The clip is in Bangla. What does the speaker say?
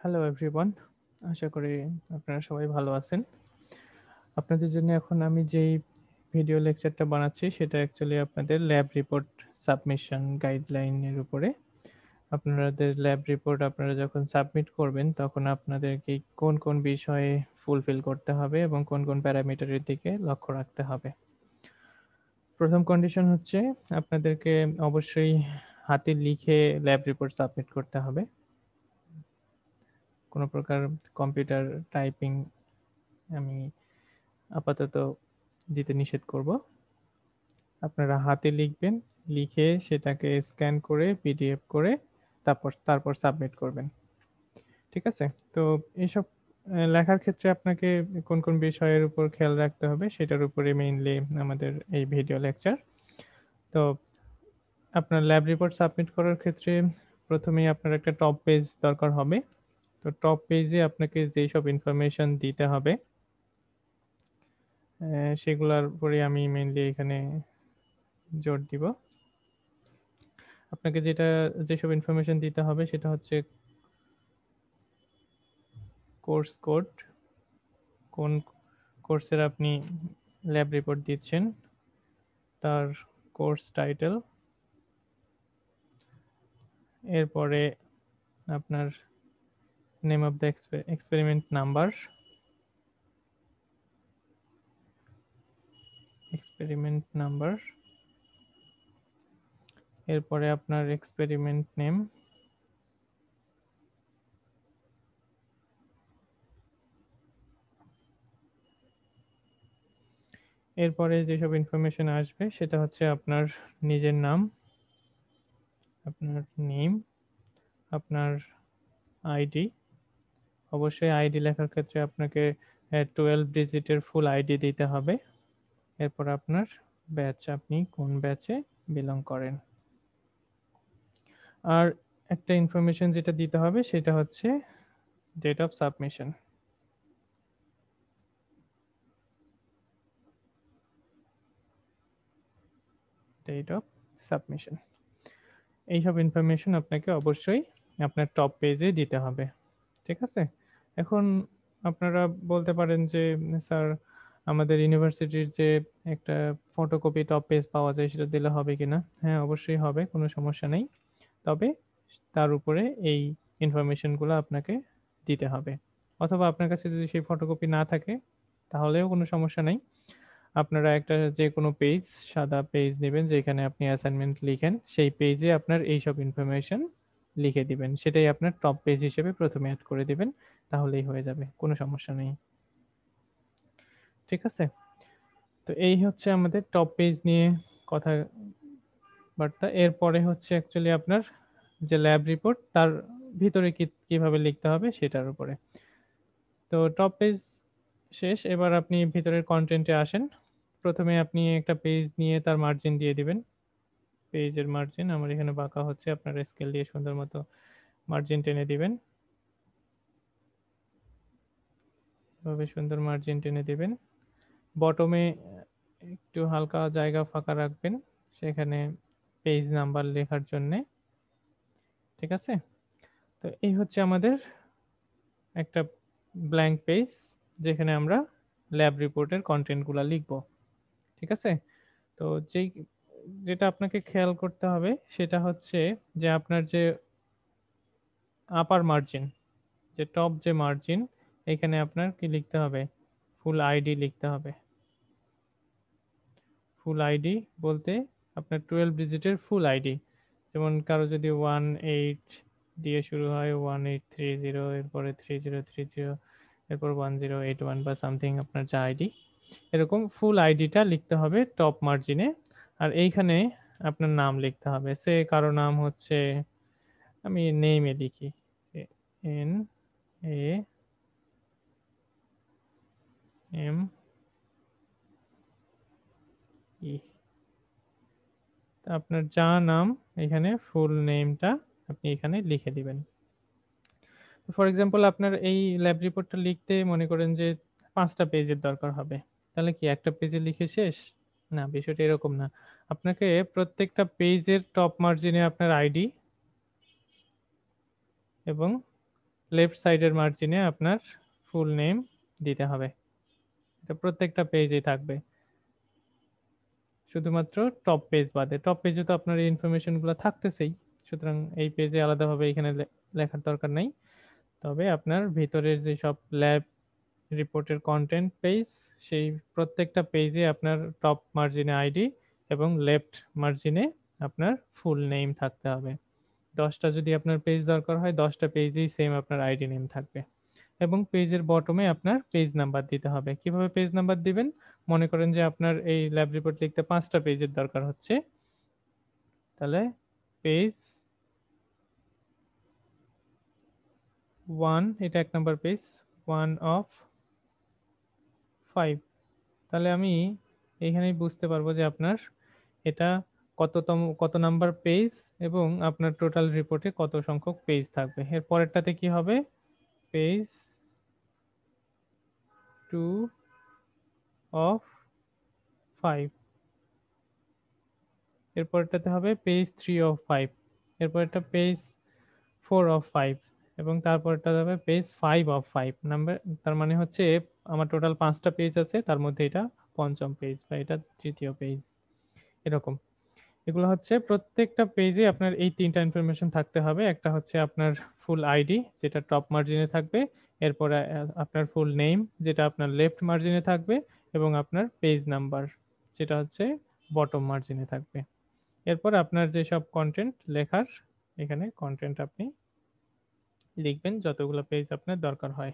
Hello everyone. আশা করি আপনারা সবাই ভালো আছেন। আপনাদের জন্য এখন আমি যেই ভিডিও লেকচারটা বানাচ্ছি সেটা অ্যাকচুয়ালি আপনাদের ল্যাব রিপোর্ট সাবমিশন গাইডলাইন এর উপরে। আপনাদের ল্যাব রিপোর্ট আপনারা যখন সাবমিট করবেন তখন আপনাদেরকে কোন বিষয়ে ফুলফিল করতে হবে এবং কোন প্যারামিটারের দিকে লক্ষ্য রাখতে হবে। প্রথম কন্ডিশন হচ্ছে আপনাদেরকে অবশ্যই হাতে লিখে ল্যাব রিপোর্ট সাবমিট করতে হবে। কোনো প্রকার কম্পিউটার টাইপিং আমি আপাতত দিতে নিষেধ করব। আপনারা হাতে লিখবেন, লিখে সেটাকে স্ক্যান করে পিডিএফ করে তারপর সাবমিট করবেন। ঠিক আছে? তো এইসব লেখার ক্ষেত্রে আপনাকে কোন বিষয়ের উপর খেয়াল রাখতে হবে সেটার উপরে মেইনলি আমাদের এই ভিডিও লেকচার। তো আপনার ল্যাব রিপোর্ট সাবমিট করার ক্ষেত্রে ১ম এই আপনার একটা টপ পেজ দরকার হবে। তো টপ পেজে আপনাকে যেসব ইনফরমেশন দিতে হবে সেগুলার উপরে আমি মেইনলি এখানে জোর দিব। আপনাকে যেসব ইনফরমেশন দিতে হবে সেটা হচ্ছে কোর্স কোড, কোন কোর্সের আপনি ল্যাব রিপোর্ট দিচ্ছেন, তার কোর্স টাইটেল, এরপরে আপনার name of the experiment number, এরপরে আপনার এক্সপেরিমেন্ট নেম, এরপরে যেসব ইনফরমেশন আসবে সেটা হচ্ছে আপনার নিজের নাম, আপনার নেম, আপনার আইডি। অবশ্যই আইডি লেখার ক্ষেত্রে আপনাকে 12 ডিজিটের ফুল আইডি দিতে হবে। এরপর আপনার ব্যাচ, আপনি কোন ব্যাচে বিলং করেন। আর একটা ইনফরমেশন যেটা দিতে হবে সেটা হচ্ছে date of submission. Date of submission এইসব ইনফরমেশন আপনাকে অবশ্যই আপনার টপ পেজে দিতে হবে। ঠিক আছে? এখন আপনারা বলতে পারেন যে স্যার আমাদের ইউনিভার্সিটির যে একটা ফটোকপি টপ পেজ পাওয়া যায় সেটা দিলে হবে কিনা? হ্যাঁ, অবশ্যই হবে, কোনো সমস্যা নেই। তবে তার উপরে এই ইনফরমেশনগুলো আপনাকে দিতে হবে। অথবা আপনার কাছে যদি সেই ফটোকপি না থাকে তাহলেও কোনো সমস্যা নাই। আপনারা একটা যেকোনো পেজ, সাদা পেজ নেবেন যেখানে আপনি অ্যাসাইনমেন্ট লিখেন। সেই পেজে আপনার এইসব ইনফরমেশন লিখে দিবেন। সেটাই আপনার টপ পেজ হিসেবে ১ম এ এড করে দিবেন। তাহলেই হয়ে যাবে। কোনো সমস্যা নেই। ঠিক আছে? তো এই হচ্ছে আমাদের টপ পেজ নিয়ে কথাবার্তা। এরপরে হচ্ছে অ্যাকচুয়ালি আপনার যে ল্যাব রিপোর্ট তার ভিতরে কিভাবে লিখতে হবে সেটার উপরে। তো টপ পেজ শেষ। এবার আপনি ভিতরের কনটেন্টে আসেন। ১ম এ আপনি একটা পেজ নিয়ে তার মার্জিন দিয়ে দিবেন। পেজের মার্জিন আমার এখানে বাঁকা হচ্ছে। আপনারা স্কেল দিয়ে সুন্দর মতো মার্জিন টেনে দিবেন। এভাবে সুন্দর মার্জিন টেনে দিবেন। বটমে একটু হালকা জায়গা ফাঁকা রাখবেন। সেখানে পেজ নাম্বার লেখার জন্যে। ঠিক আছে? তো এই হচ্ছে আমাদের একটা ব্ল্যাংক পেজ যেখানে আমরা ল্যাব রিপোর্টের কনটেন্টগুলা লিখবো। ঠিক আছে? তো যেটা আপনাকে খেয়াল করতে হবে সেটা হচ্ছে যে আপনার যে আপার মার্জিন, যে টপ যে মার্জিন, এখানে আপনার কি লিখতে হবে? ফুল আইডি লিখতে হবে। ফুল আইডি বলতে আপনার 12 ডিজিটের ফুল আইডি। যেমন কারো যদি 18 দিয়ে শুরু হয়, 1830, এরপরে 3030, এরপর 1081 বা সামথিং আপনার যা আইডি, এরকম ফুল আইডিটা লিখতে হবে টপ মার্জিনে। আর এইখানে আপনার নাম লিখতে হবে। সে কারো নাম হচ্ছে, আমি নেমে লিখি, এন এ এম ই। আপনার যা নাম এখানে ফুল নেমটা আপনি এখানে লিখে দিবেন। ফর এক্সাম্পল আপনার এই ল্যাব রিপোর্টটা লিখতে মনে করেন যে ৫টা পেজের দরকার হবে। তাহলে কি একটা পেজে লিখে শেষ? না, বিষয়টা এরকম না। আপনাকে প্রত্যেকটা পেজের টপ মার্জিনে আপনার আইডি এবং লেফট সাইডের মার্জিনে আপনার ফুল নেম দিতে হবে। এটা প্রত্যেকটা পেজেই থাকবে, শুধুমাত্র টপ পেজ বাদে। টপ পেজে তো আপনার এই ইনফরমেশনগুলো থাকতেছেই, সুতরাং এই পেজে আলাদাভাবে এখানে লেখার দরকার নাই। তবে আপনার ভিতরের যে সব ল্যাব রিপোর্টের কন্টেন্ট পেজ, সেই প্রত্যেকটা পেজে আপনার টপ মার্জিনে আইডি এবং লেফট মার্জিনে আপনার ফুল নেম থাকতে হবে। 10টা যদি আপনার পেজ দরকার হয়, 10টা পেজেই সেম আপনার আইডি নেম থাকবে। এবং পেজের বটমে আপনার পেজ নাম্বার দিতে হবে। কিভাবে পেজ নাম্বার দিবেন? মনে করেন যে আপনার এই ল্যাব রিপোর্ট লিখতে 5টা পেজের দরকার হচ্ছে, তাহলে পেজ 1, এটা 1 নাম্বার পেজ, 1 অফ 5। তাহলে আমি এইখানেই বুঝতে পারবো যে আপনার এটা কত নাম্বার পেজ এবং আপনার টোটাল রিপোর্টে কত সংখ্যক পেজ থাকবে। এর পরেরটাতে কি হবে? Page 2 of 5। এরপরটাতে হবে পেজ 3 অফ 5। এরপরটা পেজ 4 অফ 5 এবং তারপরটা হবে পেজ 5 অফ 5 নাম্বার। তার মানে হচ্ছে আমার টোটাল 5টা পেজ আছে, তার মধ্যে এটা পঞ্চম পেজ বা এটা তৃতীয় পেজ, এরকম। এগুলো হচ্ছে প্রত্যেকটা পেজে আপনার এই 3টা ইনফরমেশন থাকতে হবে। একটা হচ্ছে আপনার ফুল আইডি, যেটা টপ মার্জিনে থাকবে। এরপরে আপনার ফুল নেম, যেটা আপনার লেফট মার্জিনে থাকবে, এবং আপনার পেজ নাম্বার, যেটা হচ্ছে বটম মার্জিনে থাকবে। এরপর আপনার যেসব কন্টেন্ট লেখার, এখানে কন্টেন্ট আপনি লিখবেন যতগুলো পেজ আপনার দরকার হয়।